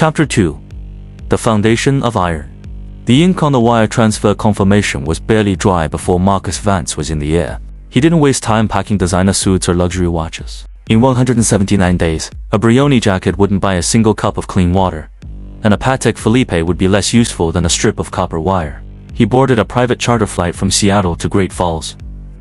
Chapter 2. The Foundation of Iron. The ink on the wire transfer confirmation was barely dry before Marcus Vance was in the air. He didn't waste time packing designer suits or luxury watches. In 179 days, a Brioni jacket wouldn't buy a single cup of clean water, and a Patek Philippe would be less useful than a strip of copper wire. He boarded a private charter flight from Seattle to Great Falls,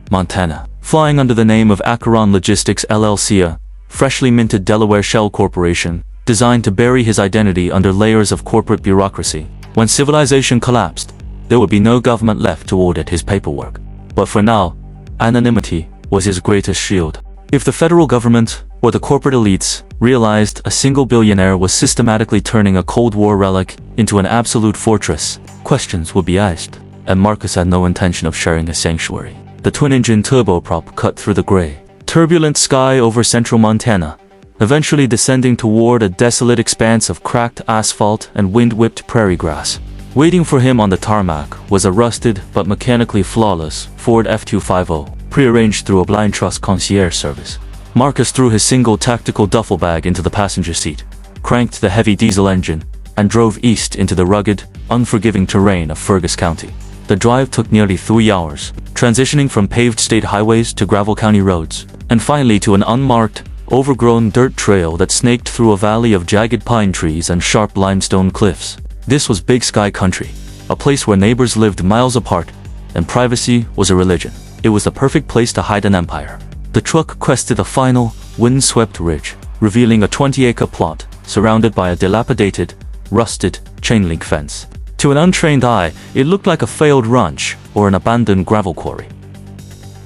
Montana, flying under the name of Acheron Logistics LLC, a freshly minted Delaware shell corporation, designed to bury his identity under layers of corporate bureaucracy. When civilization collapsed, there would be no government left to audit his paperwork. But for now, anonymity was his greatest shield. If the federal government or the corporate elites realized a single billionaire was systematically turning a Cold War relic into an absolute fortress, questions would be asked, and Marcus had no intention of sharing his sanctuary. The twin-engine turboprop cut through the gray, turbulent sky over central Montana, eventually descending toward a desolate expanse of cracked asphalt and wind-whipped prairie grass. Waiting for him on the tarmac was a rusted but mechanically flawless Ford F250, prearranged through a blind trust concierge service. Marcus threw his single tactical duffel bag into the passenger seat, cranked the heavy diesel engine, and drove east into the rugged, unforgiving terrain of Fergus County. The drive took nearly 3 hours, transitioning from paved state highways to gravel county roads, and finally to an unmarked, overgrown dirt trail that snaked through a valley of jagged pine trees and sharp limestone cliffs. This was Big Sky Country, a place where neighbors lived miles apart, and privacy was a religion. It was the perfect place to hide an empire. The truck crested a final, wind-swept ridge, revealing a 20-acre plot surrounded by a dilapidated, rusted chain-link fence. To an untrained eye, it looked like a failed ranch or an abandoned gravel quarry.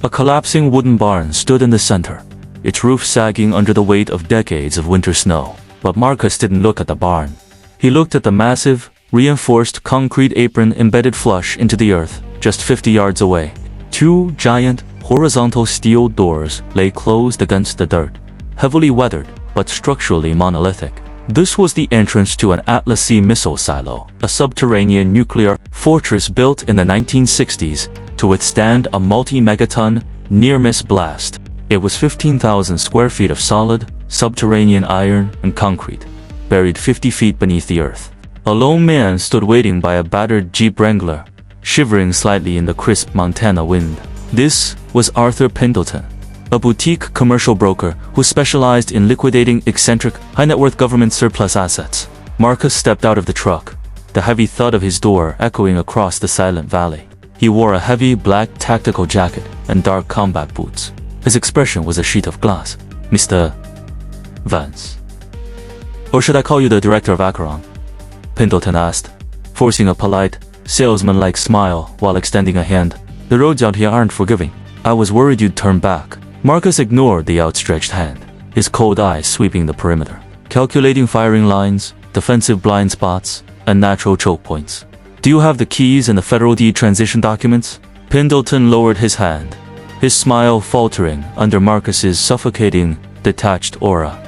A collapsing wooden barn stood in the center, its roof sagging under the weight of decades of winter snow. But Marcus didn't look at the barn. He looked at the massive, reinforced concrete apron embedded flush into the earth, just 50 yards away. 2 giant, horizontal steel doors lay closed against the dirt, heavily weathered, but structurally monolithic. This was the entrance to an Atlas C missile silo, a subterranean nuclear fortress built in the 1960s to withstand a multi-megaton, near-miss blast. It was 15,000 square feet of solid, subterranean iron and concrete, buried 50 feet beneath the earth. A lone man stood waiting by a battered Jeep Wrangler, shivering slightly in the crisp Montana wind. This was Arthur Pendleton, a boutique commercial broker who specialized in liquidating eccentric, high-net-worth government surplus assets. Marcus stepped out of the truck, the heavy thud of his door echoing across the silent valley. He wore a heavy black tactical jacket and dark combat boots. His expression was a sheet of glass. Mr. Vance. Or should I call you the director of Acheron? Pendleton asked, forcing a polite, salesman-like smile while extending a hand. The roads out here aren't forgiving. I was worried you'd turn back. Marcus ignored the outstretched hand, his cold eyes sweeping the perimeter, calculating firing lines, defensive blind spots, and natural choke points. Do you have the keys and the federal deed transition documents? Pendleton lowered his hand, his smile faltering under Marcus's suffocating, detached aura.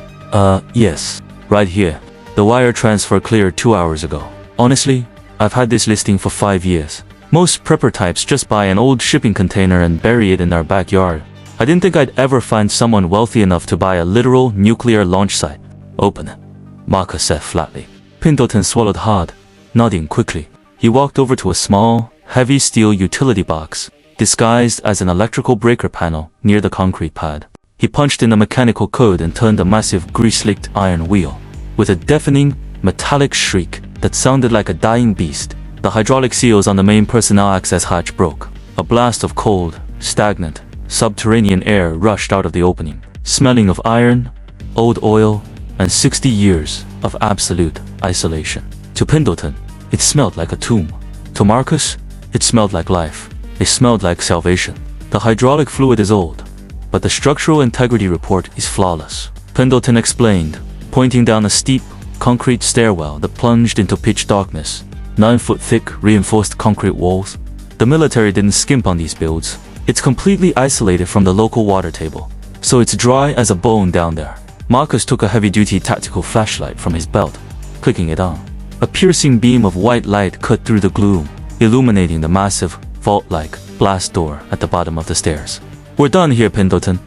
Yes. Right here. The wire transfer cleared 2 hours ago. Honestly, I've had this listing for 5 years. Most prepper types just buy an old shipping container and bury it in their backyard. I didn't think I'd ever find someone wealthy enough to buy a literal nuclear launch site. Open it, Marcus said flatly. Pendleton swallowed hard, nodding quickly. He walked over to a small, heavy steel utility box, disguised as an electrical breaker panel near the concrete pad. He punched in a mechanical code and turned a massive grease-licked iron wheel. With a deafening, metallic shriek that sounded like a dying beast, the hydraulic seals on the main personnel access hatch broke. A blast of cold, stagnant, subterranean air rushed out of the opening, smelling of iron, old oil, and 60 years of absolute isolation. To Pendleton, it smelled like a tomb. To Marcus, it smelled like life. It smelled like salvation. The hydraulic fluid is old, but the structural integrity report is flawless, Pendleton explained, pointing down a steep, concrete stairwell that plunged into pitch darkness. 9-foot thick, reinforced concrete walls. The military didn't skimp on these builds. It's completely isolated from the local water table, so it's dry as a bone down there. Marcus took a heavy-duty tactical flashlight from his belt, clicking it on. A piercing beam of white light cut through the gloom, illuminating the massive, vault-like blast door at the bottom of the stairs. We're done here, Pendleton,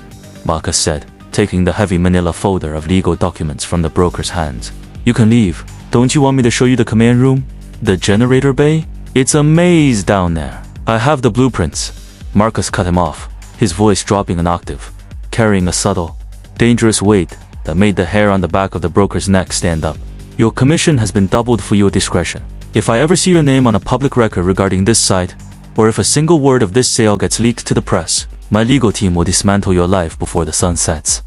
Marcus said, taking the heavy manila folder of legal documents from the broker's hands. You can leave. Don't you want me to show you the command room? The generator bay? It's a maze down there. I have the blueprints. Marcus cut him off, his voice dropping an octave, carrying a subtle, dangerous weight that made the hair on the back of the broker's neck stand up. Your commission has been doubled for your discretion. If I ever see your name on a public record regarding this site, or if a single word of this sale gets leaked to the press, my legal team will dismantle your life before the sun sets.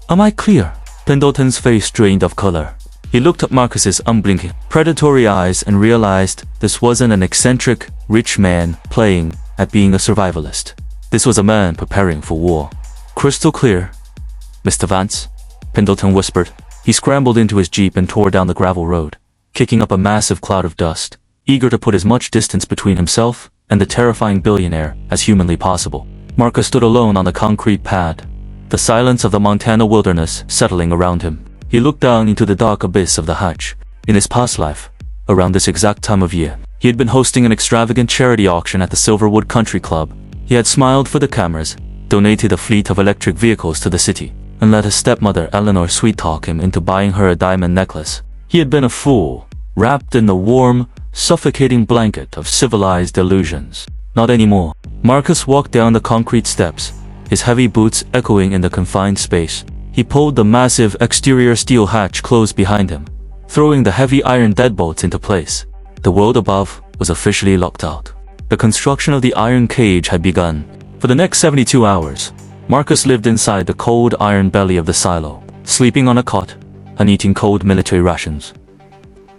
Am I clear? Pendleton's face drained of color. He looked at Marcus's unblinking, predatory eyes and realized this wasn't an eccentric, rich man playing at being a survivalist. This was a man preparing for war. Crystal clear. Mr. Vance, Pendleton whispered. He scrambled into his jeep and tore down the gravel road, kicking up a massive cloud of dust, eager to put as much distance between himself and the terrifying billionaire as humanly possible. Marcus stood alone on the concrete pad, the silence of the Montana wilderness settling around him. He looked down into the dark abyss of the hatch. In his past life, around this exact time of year, he had been hosting an extravagant charity auction at the Silverwood Country Club. He had smiled for the cameras, donated a fleet of electric vehicles to the city, and let his stepmother Eleanor sweet-talk him into buying her a diamond necklace. He had been a fool, wrapped in the warm, suffocating blanket of civilized illusions. Not anymore. Marcus walked down the concrete steps, his heavy boots echoing in the confined space. He pulled the massive exterior steel hatch closed behind him, throwing the heavy iron deadbolts into place. The world above was officially locked out. The construction of the iron cage had begun. For the next 72 hours, Marcus lived inside the cold iron belly of the silo, sleeping on a cot and eating cold military rations.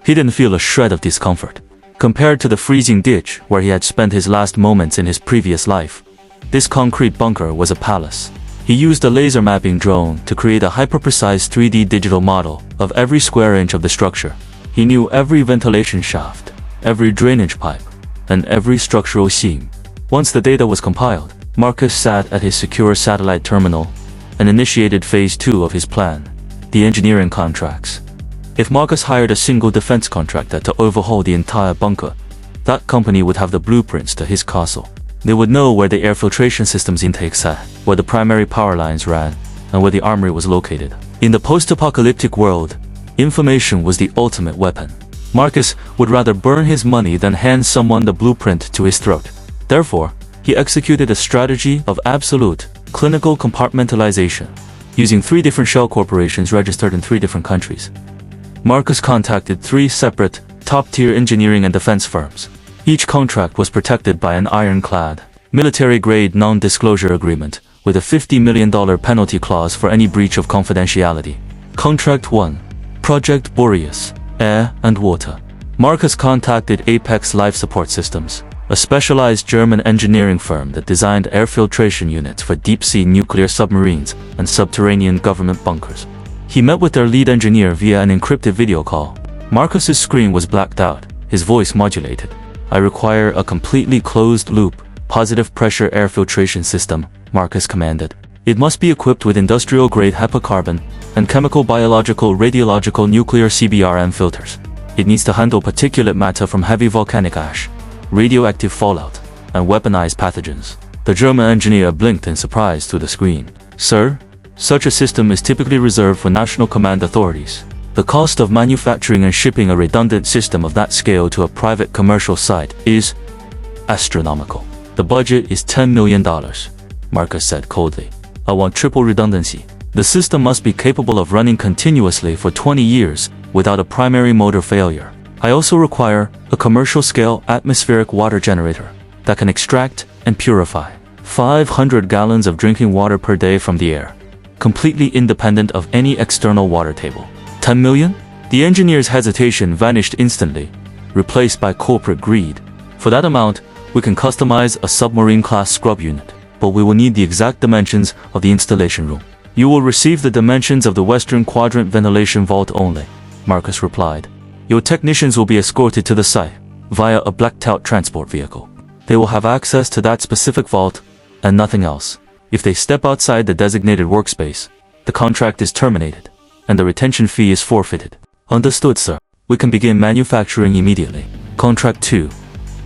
He didn't feel a shred of discomfort. Compared to the freezing ditch where he had spent his last moments in his previous life, this concrete bunker was a palace. He used a laser mapping drone to create a hyper-precise 3D digital model of every square inch of the structure. He knew every ventilation shaft, every drainage pipe, and every structural seam. Once the data was compiled, Marcus sat at his secure satellite terminal and initiated phase 2 of his plan, the engineering contracts. If Marcus hired a single defense contractor to overhaul the entire bunker, that company would have the blueprints to his castle. They would know where the air filtration system's intake sat, where the primary power lines ran, and where the armory was located. In the post-apocalyptic world, information was the ultimate weapon. Marcus would rather burn his money than hand someone the blueprint to his throat. Therefore, he executed a strategy of absolute, clinical compartmentalization, using 3 different shell corporations registered in 3 different countries. Marcus contacted 3 separate, top-tier engineering and defense firms. Each contract was protected by an ironclad, military-grade non-disclosure agreement with a $50 million penalty clause for any breach of confidentiality. Contract 1. Project Boreas, Air and Water. Marcus contacted Apex Life Support Systems, a specialized German engineering firm that designed air filtration units for deep-sea nuclear submarines and subterranean government bunkers. He met with their lead engineer via an encrypted video call. Marcus's screen was blacked out, his voice modulated. I require a completely closed-loop, positive-pressure air filtration system, Marcus commanded. It must be equipped with industrial-grade HEPA carbon and chemical, biological, radiological, nuclear CBRN filters. It needs to handle particulate matter from heavy volcanic ash, radioactive fallout, and weaponized pathogens. The German engineer blinked in surprise through the screen. Sir, such a system is typically reserved for national command authorities. The cost of manufacturing and shipping a redundant system of that scale to a private commercial site is astronomical. The budget is $10 million, Marcus said coldly. I want triple redundancy. The system must be capable of running continuously for 20 years without a primary motor failure. I also require a commercial-scale atmospheric water generator that can extract and purify 500 gallons of drinking water per day from the air, completely independent of any external water table. 10 million? The engineer's hesitation vanished instantly, replaced by corporate greed. For that amount, we can customize a submarine-class scrub unit, but we will need the exact dimensions of the installation room. You will receive the dimensions of the Western Quadrant ventilation vault only, Marcus replied. Your technicians will be escorted to the site via a Blackout transport vehicle. They will have access to that specific vault and nothing else. If they step outside the designated workspace, the contract is terminated, and the retention fee is forfeited. Understood, sir. We can begin manufacturing immediately. Contract 2.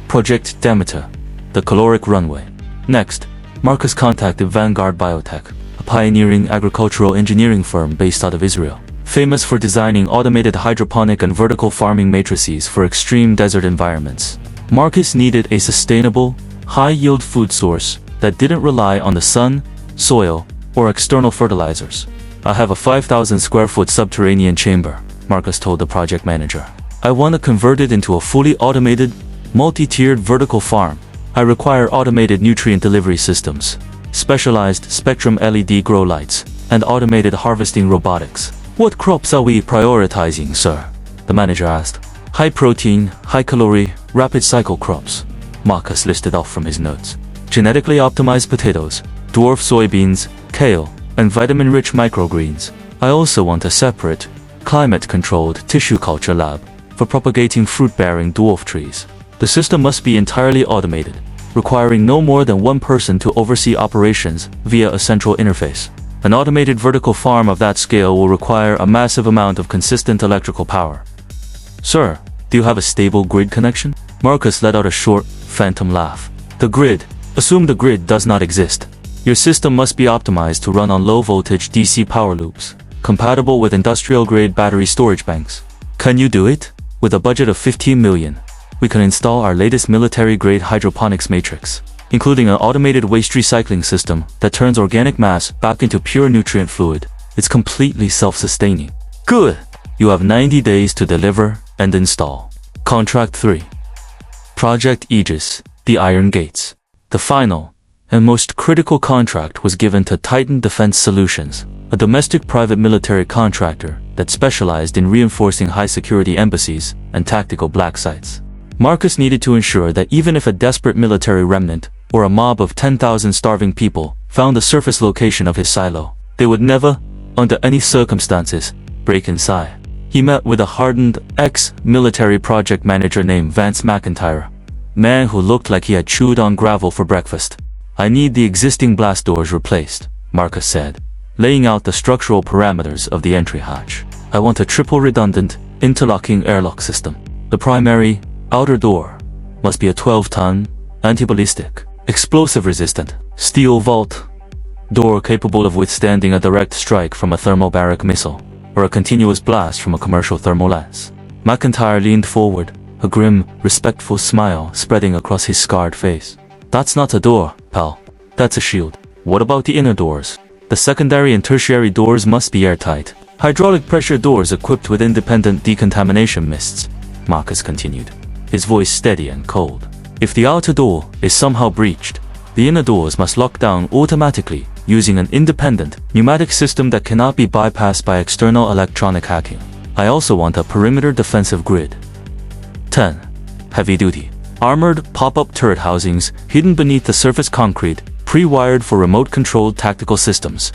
Project Demeter, the caloric runway. Next, Marcus contacted Vanguard Biotech, a pioneering agricultural engineering firm based out of Israel. famous for designing automated hydroponic and vertical farming matrices for extreme desert environments. Marcus needed a sustainable, high-yield food source that didn't rely on the sun, soil, or external fertilizers. "I have a 5,000 square foot subterranean chamber," Marcus told the project manager. "I want to convert it into a fully automated, multi-tiered vertical farm. I require automated nutrient delivery systems, specialized spectrum LED grow lights, and automated harvesting robotics." "What crops are we prioritizing, sir?" the manager asked. "High protein, high calorie, rapid cycle crops," Marcus listed off from his notes. "Genetically optimized potatoes, dwarf soybeans, kale, and vitamin-rich microgreens. I also want a separate, climate-controlled tissue culture lab for propagating fruit-bearing dwarf trees. The system must be entirely automated, requiring no more than one person to oversee operations via a central interface. An automated vertical farm of that scale will require a massive amount of consistent electrical power." "Sir, do you have a stable grid connection?" Marcus let out a short, phantom laugh. "The grid. Assume the grid does not exist. Your system must be optimized to run on low-voltage DC power loops, compatible with industrial-grade battery storage banks. Can you do it? With a budget of 15 million, we can install our latest military-grade hydroponics matrix, including an automated waste recycling system that turns organic mass back into pure nutrient fluid. It's completely self-sustaining." "Good! You have 90 days to deliver and install." Contract 3. Project Aegis, the Iron Gates. The final and most critical contract was given to Titan Defense Solutions, a domestic private military contractor that specialized in reinforcing high-security embassies and tactical black sites. Marcus needed to ensure that even if a desperate military remnant or a mob of 10,000 starving people found the surface location of his silo, they would never, under any circumstances, break inside. He met with a hardened, ex-military project manager named Vance McIntyre, man who looked like he had chewed on gravel for breakfast. "I need the existing blast doors replaced," Marcus said, laying out the structural parameters of the entry hatch. "I want a triple redundant, interlocking airlock system. The primary, outer door, must be a 12-ton, anti-ballistic, explosive-resistant, steel vault door capable of withstanding a direct strike from a thermobaric missile, or a continuous blast from a commercial thermal lance." McIntyre leaned forward, a grim, respectful smile spreading across his scarred face. "That's not a door, pal. That's a shield. What about the inner doors? The secondary and tertiary doors must be airtight. Hydraulic pressure doors equipped with independent decontamination mists," Marcus continued, his voice steady and cold. "If the outer door is somehow breached, the inner doors must lock down automatically using an independent, pneumatic system that cannot be bypassed by external electronic hacking. I also want a perimeter defensive grid." 10. Heavy-duty, armored pop-up turret housings hidden beneath the surface concrete, pre-wired for remote-controlled tactical systems.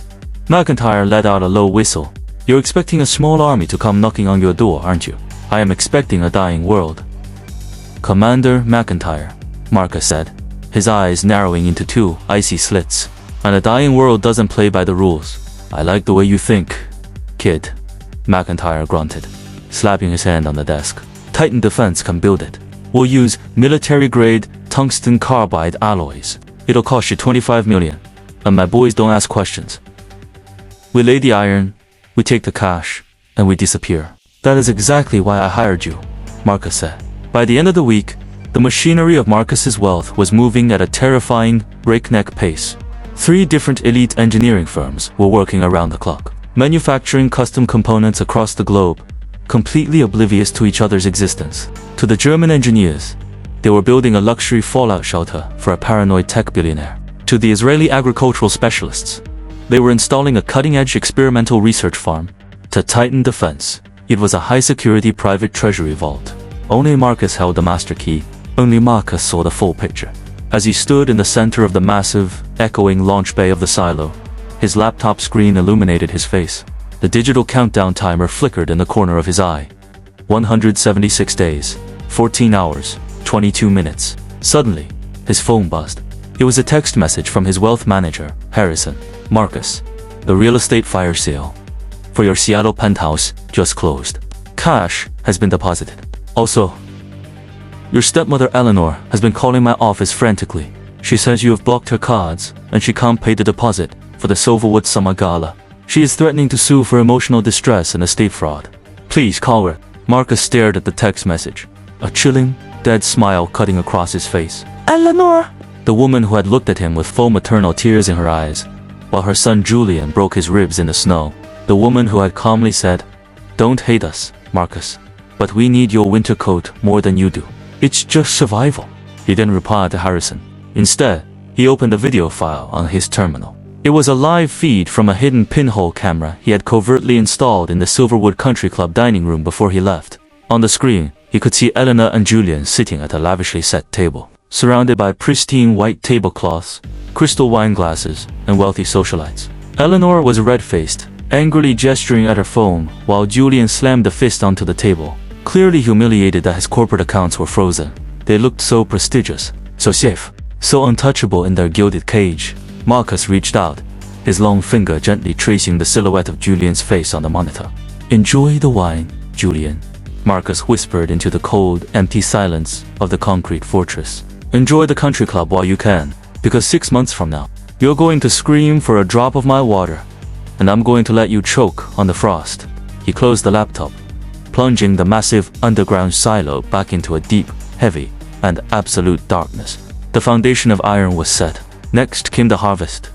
McIntyre let out a low whistle. "You're expecting a small army to come knocking on your door, aren't you?" "I am expecting a dying world." "Commander McIntyre," Marcus said, his eyes narrowing into two icy slits. "And a dying world doesn't play by the rules. I like the way you think, kid," McIntyre grunted, slapping his hand on the desk. "Titan Defense can build it. We'll use military-grade tungsten carbide alloys. It'll cost you 25 million, and my boys don't ask questions. We lay the iron, we take the cash, and we disappear." "That is exactly why I hired you," Marcus said. By the end of the week, the machinery of Marcus's wealth was moving at a terrifying, breakneck pace. 3 different elite engineering firms were working around the clock, manufacturing custom components across the globe, completely oblivious to each other's existence. To the German engineers, they were building a luxury fallout shelter for a paranoid tech billionaire. To the Israeli agricultural specialists, they were installing a cutting-edge experimental research farm. To Titan Defense, it was a high-security private treasury vault. Only Marcus held the master key. Only Marcus saw the full picture. As he stood in the center of the massive, echoing launch bay of the silo, his laptop screen illuminated his face. The digital countdown timer flickered in the corner of his eye. 176 days, 14 hours, 22 minutes. Suddenly, his phone buzzed. It was a text message from his wealth manager, Harrison. "Marcus, the real estate fire sale for your Seattle penthouse just closed. Cash has been deposited. Also, your stepmother Eleanor has been calling my office frantically. She says you have blocked her cards and she can't pay the deposit for the Silverwood Summer Gala. She is threatening to sue for emotional distress and estate fraud. Please call her. Marcus stared at the text message, a chilling, dead smile cutting across his face. Eleanor! The woman who had looked at him with full maternal tears in her eyes, while her son Julian broke his ribs in the snow. The woman who had calmly said, "Don't hate us, Marcus, but we need your winter coat more than you do. It's just survival." He didn't reply to Harrison. Instead, he opened a video file on his terminal. It was a live feed from a hidden pinhole camera he had covertly installed in the Silverwood Country Club dining room before he left. On the screen, he could see Eleanor and Julian sitting at a lavishly set table, surrounded by pristine white tablecloths, crystal wine glasses, and wealthy socialites. Eleanor was red-faced, angrily gesturing at her phone, while Julian slammed a fist onto the table, clearly humiliated that his corporate accounts were frozen. They looked so prestigious, so safe, so untouchable in their gilded cage. Marcus reached out, his long finger gently tracing the silhouette of Julian's face on the monitor. "Enjoy the wine, Julian," Marcus whispered into the cold, empty silence of the concrete fortress. "Enjoy the country club while you can, because 6 months from now, you're going to scream for a drop of my water, and I'm going to let you choke on the frost." He closed the laptop, plunging the massive underground silo back into a deep, heavy, and absolute darkness. The foundation of iron was set. Next came the harvest.